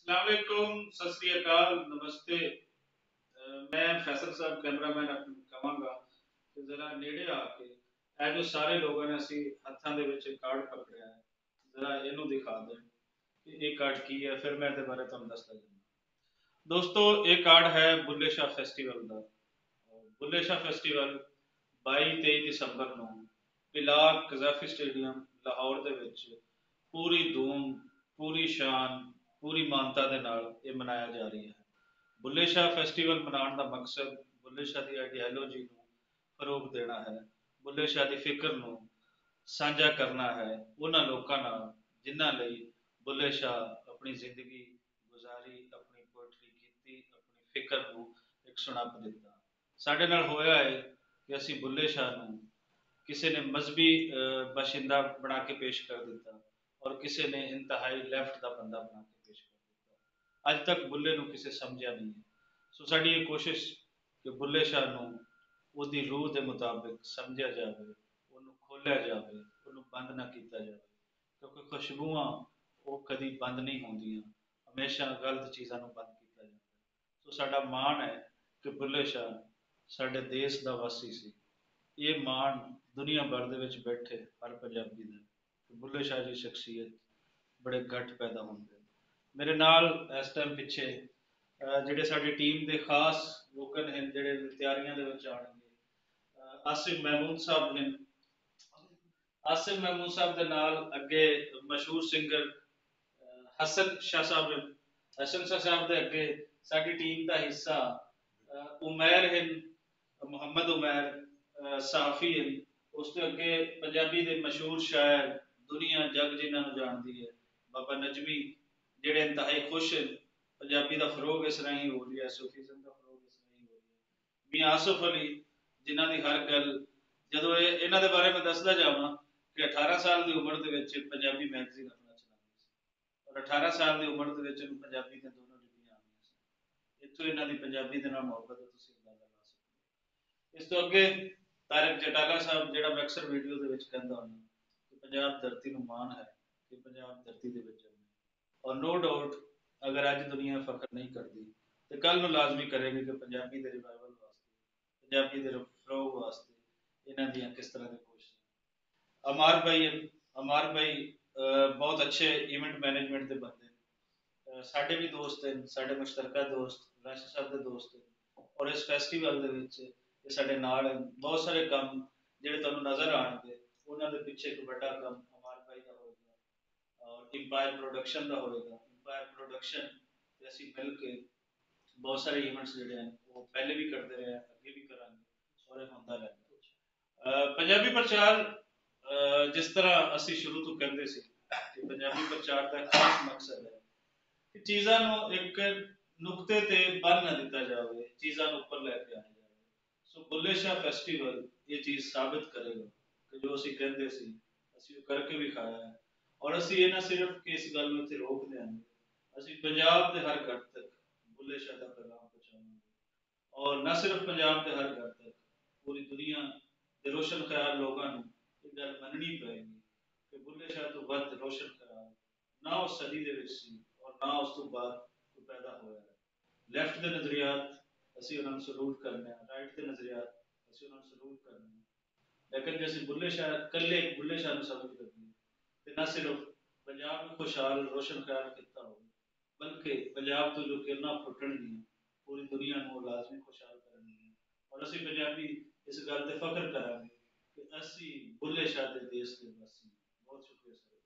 अस्सलाम वालेकुम, सत श्री अकाल, नमस्ते। मैं फैसल साहब कैमरामैन ਕਵਾਂਗਾ ਕਿ ਜ਼ਰਾ ਨੇੜੇ ਆ ਕੇ ਇਹ ਜੋ ਸਾਰੇ ਲੋਕਾਂ ਨੇ ਅਸੀਂ ਹੱਥਾਂ ਦੇ ਵਿੱਚ ਕਾਰਡ ਪਕੜਿਆ ਹੈ ਜ਼ਰਾ ਇਹਨੂੰ ਦਿਖਾ ਦੇਣ ਕਿ ਇਹ ਕਾਰਡ ਕੀ ਹੈ, ਫਿਰ ਮੈਂ ਇਹਦੇ ਬਾਰੇ ਤੁਹਾਨੂੰ ਦੱਸਦਾ ਜਾਂਦਾ। ਦੋਸਤੋ, ਇਹ ਕਾਰਡ ਹੈ ਬੁੱਲੇ ਸ਼ਾਹ ਫੈਸਟੀਵਲ ਦਾ। ਬੁੱਲੇ ਸ਼ਾਹ ਫੈਸਟੀਵਲ 22-23 ਦਸੰਬਰ ਨੂੰ ਇਲਾਕ ਕਜ਼ਾਫੀ ਸਟੇਡੀਅਮ ਲਾਹੌਰ ਦੇ ਵਿੱਚ ਪੂਰੀ ਧੂਮ, ਪੂਰੀ ਸ਼ਾਨ, ਪੂਰੀ ਮਾਨਤਾ ਦੇ ਨਾਲ ਇਹ ਮਨਾਇਆ ਜਾ ਰਹੀ ਹੈ। ਬੁੱਲੇ ਸ਼ਾਹ ਫੈਸਟੀਵਲ ਮਨਾਉਣ ਦਾ ਮਕਸਦ ਬੁੱਲੇ ਸ਼ਾਹ ਦੀ ਆਈਡੀਆਲੋਜੀ ਨੂੰ ਫਰੋਗ ਦੇਣਾ ਹੈ, ਬੁੱਲੇ ਸ਼ਾਹ ਦੀ ਫਿਕਰ ਨੂੰ ਸਾਂਝਾ ਕਰਨਾ ਹੈ ਉਹਨਾਂ ਲੋਕਾਂ ਨਾਲ ਜਿਨ੍ਹਾਂ ਲਈ ਬੁੱਲੇ ਸ਼ਾਹ ਆਪਣੀ ਜ਼ਿੰਦਗੀ ਗੁਜ਼ਾਰੀ, ਆਪਣੀ ਪੋਇਟਰੀ ਕੀਤੀ, ਆਪਣੀ ਫਿਕਰ ਨੂੰ ਇੱਕ ਸੁਣਾਪ ਦਿੱਤਾ। ਸਾਡੇ ਨਾਲ ਹੋਇਆ ਹੈ ਕਿ ਅਸੀਂ ਬੁੱਲੇ ਸ਼ਾਹ ਨੂੰ ਕਿਸੇ ਨੇ ਮਜ਼ਹਬੀ ਬਾਸ਼ਿੰਦਾ ਬਣਾ ਕੇ ਪੇਸ਼ ਕਰ ਦਿੱਤਾ ਔਰ ਕਿਸੇ ਨੇ ਇੰਤਹਾਈ ਲੈਫਟ ਦਾ ਬੰਦਾ ਬਣਾ ਕੇ ਪੇਸ਼ ਕਰ ਦਿੱਤਾ। ਅੱਜ ਤੱਕ ਬੁੱਲੇ ਨੂੰ ਕਿਸੇ ਸਮਝਿਆ ਨਹੀਂ ਹੈ। ਸੋ ਸਾਡੀ ਇਹ ਕੋਸ਼ਿਸ਼ ਕਿ ਬੁੱਲੇ ਸ਼ਾਹ ਨੂੰ ਉਹਦੀ ਰੂਹ ਦੇ ਮੁਤਾਬਿਕ ਸਮਝਿਆ ਜਾਵੇ, ਉਹਨੂੰ ਖੋਲ੍ਹਿਆ ਜਾਵੇ, ਉਹਨੂੰ ਬੰਦ ਨਾ ਕੀਤਾ ਜਾਵੇ, ਕਿਉਂਕਿ ਖੁਸ਼ਬੂਆਂ ਉਹ ਕਦੀ ਬੰਦ ਨਹੀਂ ਹੁੰਦੀਆਂ, ਹਮੇਸ਼ਾ ਗਲਤ ਚੀਜ਼ਾਂ ਨੂੰ ਬੰਦ ਕੀਤਾ ਜਾਂਦਾ। ਸੋ ਸਾਡਾ ਮਾਣ ਹੈ ਕਿ ਬੁੱਲੇ ਸ਼ਾਹ ਸਾਡੇ ਦੇਸ਼ ਦਾ ਵਾਸੀ ਸੀ। ਇਹ ਮਾਣ ਦੁਨੀਆ ਭਰ ਦੇ ਵਿੱਚ ਬੈਠੇ ਹਰ ਪੰਜਾਬੀ ਦਾ ਕਿ ਬੁੱਲੇ ਸ਼ਾਹ ਦੀ ਸ਼ਖਸੀਅਤ ਬੜੇ ਘੱਟ ਪੈਦਾ ਹੁੰਦੇ। ਮੇਰੇ ਨਾਲ ਇਸ ਟਾਈਮ ਪਿੱਛੇ ਜਿਹੜੇ ਸਾਡੀ ਟੀਮ ਦੇ ਖਾਸ ਲੋਕਨ ਹਨ ਜਿਹੜੇ ਤਿਆਰੀਆਂ ਦੇ ਵਿੱਚ ਆਉਣਗੇ, ਆਸਿਫ ਮਹਿਮੂਦ ਸਾਹਿਬ ਨੇ। ਆਸਿਫ ਮਹਿਮੂਦ ਸਾਹਿਬ ਦੇ ਨਾਲ ਅੱਗੇ ਮਸ਼ਹੂਰ ਸਿੰਗਰ ਹਸਨ ਸ਼ਾਹ ਸਾਹਿਬ ਨੇ। ਹਸਨ ਸ਼ਾਹ ਸਾਹਿਬ ਦੇ ਅੱਗੇ ਸਾਡੀ ਟੀਮ ਦਾ ਹਿੱਸਾ ਉਮੈਰ ਹਨ, ਮੁਹੰਮਦ ਉਮੈਰ ਸਾਫੀ ਹਨ। ਉਸ ਤੋਂ ਅੱਗੇ ਪੰਜਾਬੀ ਦੇ ਮਸ਼ਹੂਰ ਸ਼ਾਇਰ, ਦੁਨੀਆ ਜਗ ਜਿਨ੍ਹਾਂ ਨੂੰ ਜਾਣਦੀ ਹੈ, ਬਾਬਾ ਨਜਮੀ, ਜਿਹੜੇ ਇੰਤਹਾਈ ਖੁਸ਼ ਹਨ ਪੰਜਾਬੀ ਦਾ ਫਰੋਗ ਇਸ ਰਾਹੀਂ ਹੋ ਰਿਹਾ, ਸੂਫੀਜ਼ਮ ਦਾ ਫਰੋਗ ਇਸ ਰਾਹੀਂ ਹੋ ਰਿਹਾ। ਮੀਆਂ ਆਸਫ ਅਲੀ, ਜਿਨ੍ਹਾਂ ਦੀ ਹਰ ਗੱਲ, ਜਦੋਂ ਇਹਨਾਂ ਦੇ ਬਾਰੇ ਮੈਂ ਦੱਸਦਾ ਜਾਵਾਂ ਕਿ 18 ਸਾਲ ਦੀ ਉਮਰ ਦੇ ਵਿੱਚ ਪੰਜਾਬੀ ਮੈਗਜ਼ੀਨ ਆਪਣਾ ਚਲਾਉਂਦੇ ਸੀ ਔਰ 18 ਸਾਲ ਦੀ ਉਮਰ ਦੇ ਵਿੱਚ ਇਹਨੂੰ ਪੰਜਾਬੀ ਦੀਆਂ ਦੋਨੋਂ ਲਿਪੀਆਂ ਆਉਂਦੀਆਂ ਸੀ। ਇੱਥੋਂ ਇਹਨਾਂ ਦੀ ਪੰਜਾਬੀ ਦੇ ਨਾਲ ਮੁਹੱਬਤ ਹੈ, ਤੁਸੀਂ ਅੰਦਾਜ਼ਾ ਲਾ ਸਕਦੇ ਹੋ। ਇਸ ਤੋਂ ਅੱਗੇ ਤਾਰਿਕ ਜਟਾਲਾ ਸਾਹਿਬ, ਜਿਹੜਾ ਮੈਂ ਅਕਸਰ ਵੀਡੀਓ ਦੇ ਵਿੱਚ ਕਹਿੰਦਾ ਹੁੰਦਾ ਕਿ ਪੰਜਾਬ ਧਰਤੀ ਨੂੰ ਮਾਣ ਹੈ ਕਿ ਪੰਜਾਬ ਧਰਤੀ ਦੇ ਵਿੱਚ ਜੰਮੇ, ਔਰ ਨੋ ਡਾਊਟ ਅਗਰ ਅੱਜ ਦੁਨੀਆ ਫਖਰ ਨਹੀਂ ਕਰਦੀ ਤੇ ਕੱਲ ਨੂੰ ਲਾਜ਼ਮੀ ਕਰੇਗੀ ਕਿ ਪੰਜਾਬੀ ਦੇ ਰਿਵਾਈਵਲ ਵਾਸਤੇ, ਪੰਜਾਬੀ ਦੇ ਫਰੋਗ ਵਾਸਤੇ ਇਹਨਾਂ ਦੀਆਂ ਕਿਸ ਤਰ੍ਹਾਂ ਦੇ ਕੋਸ਼ਿਸ਼ਾਂ। ਅਮਾਰ ਭਾਈ, ਅਮਾਰ ਭਾਈ ਬਹੁਤ ਅੱਛੇ ਇਵੈਂਟ ਮੈਨੇਜਮੈਂਟ ਦੇ ਬੰਦੇ ਨੇ, ਸਾਡੇ ਵੀ ਦੋਸਤ ਹਨ, ਸਾਡੇ ਮੁਸ਼ਤਰਕਾ ਦੋਸਤ, ਰਾਸ਼ਦ ਸਾਹਿਬ ਦੇ ਦੋਸਤ ਹਨ ਔਰ ਇਸ ਫੈਸਟੀਵਲ ਦੇ ਵਿੱਚ ਇਹ ਸਾਡੇ ਨਾਲ ਹਨ। ਬਹੁਤ ਸਾਰੇ ਕੰਮ ਜਿਹੜੇ ਤੁਹਾਨੂੰ ਨਜ਼ਰ ਆਉਣਗੇ ਉਹਨਾਂ ਦੇ ਪਿੱਛੇ ਇੱਕ ਵੱਡਾ ਕੰਮ ਅਮਾਰ ਭਾਈ ਦਾ ਹੋਏਗਾ ਔਰ ਇੰਪਾਇਰ ਪ੍ਰੋਡਕਸ਼ਨ ਦਾ ਹੋਏਗਾ। ਇੰਪਾਇਰ ਪ੍ਰੋਡਕਸ਼ਨ ਤੇ ਅਸੀਂ ਮਿਲ ਕੇ ਬਹੁਤ ਸਾਰੇ ਇਵੈਂਟਸ ਜਿਹੜੇ ਹਨ ਉਹ ਪਹਿਲੇ ਵੀ ਕਰਦੇ ਰਹੇ, ਅੱਗੇ ਵੀ ਕਰਾਂਗੇ ਔਰ ਇਹ ਹੁੰਦਾ ਰਹੇਗਾ। ਪੰਜਾਬੀ ਪ੍ਰਚਾਰ, ਜਿਸ ਤਰ੍ਹਾਂ ਅਸੀਂ ਸ਼ੁਰੂ ਤੋਂ ਕਹਿੰਦੇ ਸੀ ਕਿ ਪੰਜਾਬੀ ਪ੍ਰਚਾਰ ਦਾ ਖਾਸ ਮਕਸਦ ਹੈ ਕਿ ਚੀਜ਼ਾਂ ਨੂੰ ਇੱਕ ਨੁਕਤੇ ਤੇ ਬੰਨ ਨਾ ਦਿੱਤਾ ਜਾਵੇ, ਚੀਜ਼ਾਂ ਨੂੰ ਉੱਪਰ ਲੈ ਕੇ ਆਇਆ ਜਾਵੇ। ਸੋ ਬੁੱਲੇ ਸ਼ਾਹ ਫੈਸਟੀਵਲ ਇਹ ਚੀਜ਼ ਸਾਬਿਤ ਕਰੇਗਾ ਕਿ ਜੋ ਅਸੀਂ ਕਹਿੰਦੇ ਸੀ ਅਸੀਂ ਉਹ ਕਰਕੇ ਵੀ ਖਾਇਆ ਹੈ। ਔਰ ਅਸੀਂ ਇਹ ਨਾ ਸਿਰਫ ਕਿ ਇਸ ਗੱਲ ਨੂੰ ਇੱਥੇ ਰੋਕ ਦਿਆਂਗੇ, ਅਸੀਂ ਪੰਜਾਬ ਦੇ ਹਰ ਘਰ ਤੱਕ ਬੁੱਲੇ ਸ਼ਾਹ ਦਾ ਪੈਗਾਮ ਪਹੁੰਚਾਵਾਂਗੇ ਔਰ ਨਾ ਸਿਰਫ ਪੰਜਾਬ ਦੇ ਹਰ ਘਰ ਤੱਕ, ਪੂਰੀ ਦੁਨੀਆ ਦੇ ਰੋਸ਼ਨ ਖਿਆਲ ਲੋਕਾਂ ਨੂੰ ਇਹ ਗੱਲ ਮੰਨਣੀ ਪਏਗੀ ਕਿ ਬੁੱਲੇ ਸ਼ਾਹ ਤੋਂ ਵੱਧ ਰੋਸ਼ਨ ਖਿਆਲ ਨਾ ਉਸ ਸਦੀ ਦੇ ਵਿੱਚ ਸੀ ਔਰ ਨਾ ਉਸ ਤੋਂ ਬਾਅਦ ਕੋਈ ਪੈਦਾ ਹੋਇਆ ਹੈ। ਲੈਫਟ ਦੇ ਨਜ਼ਰੀਆਤ ਅਸੀਂ ਉਹਨਾਂ ਨੂੰ ਸਲੂਟ ਕਰਨੇ ਆ, ਰਾਈਟ ਦੇ ਨਜ਼ਰੀਆਤ ਅਸੀਂ ਉਹਨਾਂ ਨੂੰ ਸਲੂਟ ਕਰਨੇ ਆ, ਲੇਕਿਨ ਜੇ ਅਸੀਂ ਬੁੱਲੇ ਸ਼ਾਹ ਇਕੱਲੇ ਬੁੱਲੇ ਸ਼ਾਹ ਨੂੰ ਸਮਝ ਲਈਏ ਤੇ ਨਾ ਸਿਰਫ ਪੰਜਾਬ ਨੂੰ ਖੁਸ਼ਹਾਲ ਰੋਸ਼ਨ ਖਿਆਲ ਕੀਤਾ ਹੋਵੇ ਬਲਕਿ ਪੰਜਾਬ ਤੋਂ ਜੋ ਕਿਰਨਾਂ ਫੁੱਟਣਗੀਆਂ ਪੂਰੀ ਦੁਨੀਆ ਨੂੰ ਉਹ ਲਾਜ਼ਮੀ ਖੁਸ਼ਹਾਲ ਕਰਨਗੀਆਂ ਔਰ ਅਸੀਂ ਪੰਜਾਬੀ ਇਸ ਗੱਲ ਤੇ ਫਖਰ ਕਰਾਂਗੇ ਕਿ ਅਸੀਂ ਬੁੱਲੇ ਸ਼ਾਹ ਦੇ ਦੇਸ਼ ਦੇ ਵਾਸੀ ਹਾਂ। ਬਹੁਤ ਸ਼ੁਕਰੀਆ ਸਰ।